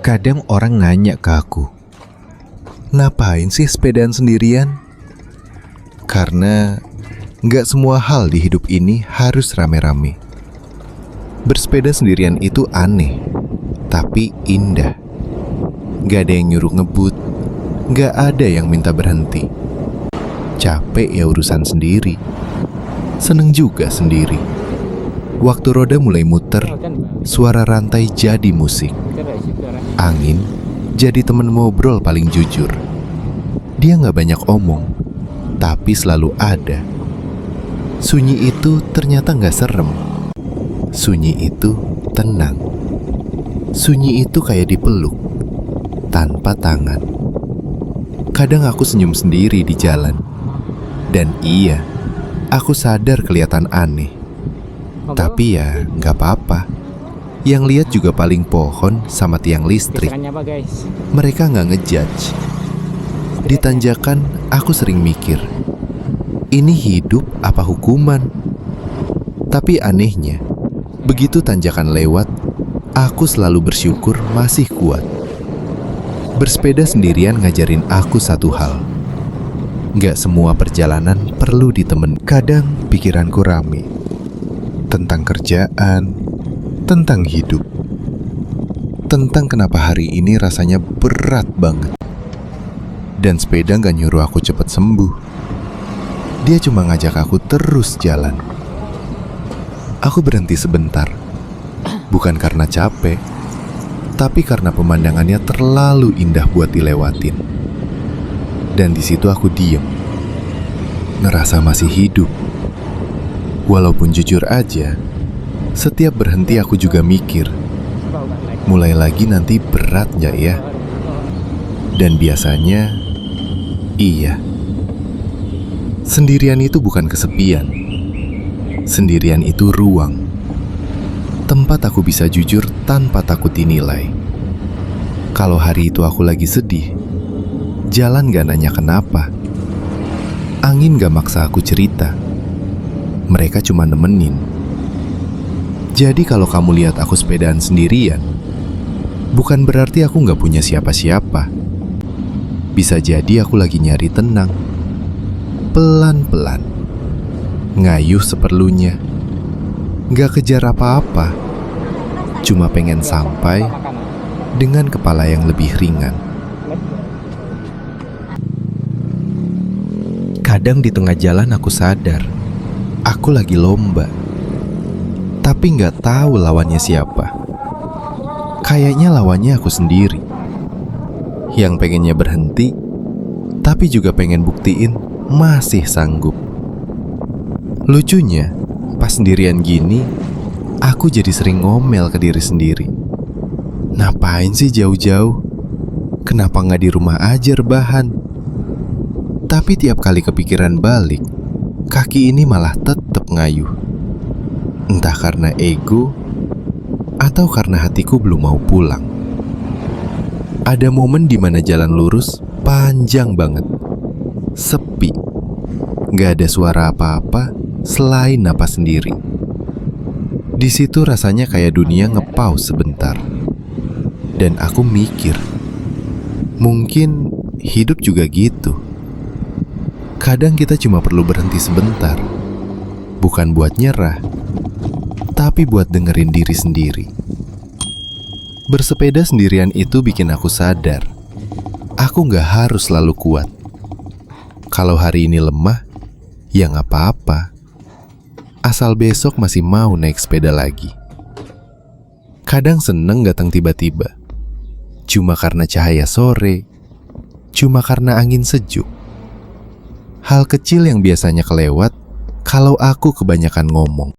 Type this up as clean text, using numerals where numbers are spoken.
Kadang orang nanya ke aku, ngapain sih sepedaan sendirian? Karena gak semua hal di hidup ini harus rame-rame. Bersepeda sendirian itu aneh, tapi indah. Gak ada yang nyuruh ngebut, gak ada yang minta berhenti. Capek ya urusan sendiri, seneng juga sendiri. Waktu roda mulai muter, suara rantai jadi musik. Angin jadi temen ngobrol paling jujur. Dia gak banyak omong, tapi selalu ada. Sunyi itu ternyata gak serem. Sunyi itu tenang. Sunyi itu kayak dipeluk, tanpa tangan. Kadang aku senyum sendiri di jalan. Dan iya, aku sadar kelihatan aneh. Tapi ya gak apa-apa. Yang lihat juga paling pohon sama tiang listrik. Mereka gak ngejudge. Di tanjakan aku sering mikir, ini hidup apa hukuman? Tapi anehnya, begitu tanjakan lewat, aku selalu bersyukur masih kuat. Bersepeda sendirian ngajarin aku satu hal. Gak semua perjalanan perlu ditemen. Kadang pikiranku rame. Tentang kerjaan, tentang hidup, tentang kenapa hari ini rasanya berat banget. Dan sepeda gak nyuruh aku cepet sembuh. Dia cuma ngajak aku terus jalan. Aku berhenti sebentar, bukan karena capek, tapi karena pemandangannya terlalu indah buat dilewatin. Dan di situ aku diem, ngerasa masih hidup. Walaupun jujur aja, setiap berhenti aku juga mikir, mulai lagi nanti berat gak ya? Dan biasanya, iya. Sendirian itu bukan kesepian. Sendirian itu ruang. Tempat aku bisa jujur tanpa takut dinilai. Kalau hari itu aku lagi sedih, jalan gak nanya kenapa. Angin gak maksa aku cerita. Mereka cuma nemenin. Jadi kalau kamu lihat aku sepedaan sendirian, bukan berarti aku gak punya siapa-siapa. Bisa jadi aku lagi nyari tenang. Pelan-pelan. Ngayuh seperlunya. Gak kejar apa-apa. Cuma pengen sampai dengan kepala yang lebih ringan. Kadang di tengah jalan aku sadar, aku lagi lomba. Tapi gak tahu lawannya siapa. Kayaknya lawannya aku sendiri. Yang pengennya berhenti, tapi juga pengen buktiin masih sanggup. Lucunya, pas sendirian gini, aku jadi sering ngomel ke diri sendiri. Ngapain sih jauh-jauh? Kenapa gak di rumah aja rebahan? Tapi tiap kali kepikiran balik, kaki ini malah tetep ngayuh. Entah karena ego, atau karena hatiku belum mau pulang. Ada momen di mana jalan lurus panjang banget. Sepi. Gak ada suara apa-apa selain napas sendiri. Di situ rasanya kayak dunia nge-pause sebentar. Dan aku mikir, mungkin hidup juga gitu. Kadang kita cuma perlu berhenti sebentar. Bukan buat nyerah, tapi buat dengerin diri sendiri. Bersepeda sendirian itu bikin aku sadar, aku gak harus selalu kuat. Kalau hari ini lemah, ya gak apa-apa. Asal besok masih mau naik sepeda lagi. Kadang seneng datang tiba-tiba. Cuma karena cahaya sore, cuma karena angin sejuk. Hal kecil yang biasanya kelewat kalau aku kebanyakan ngomong.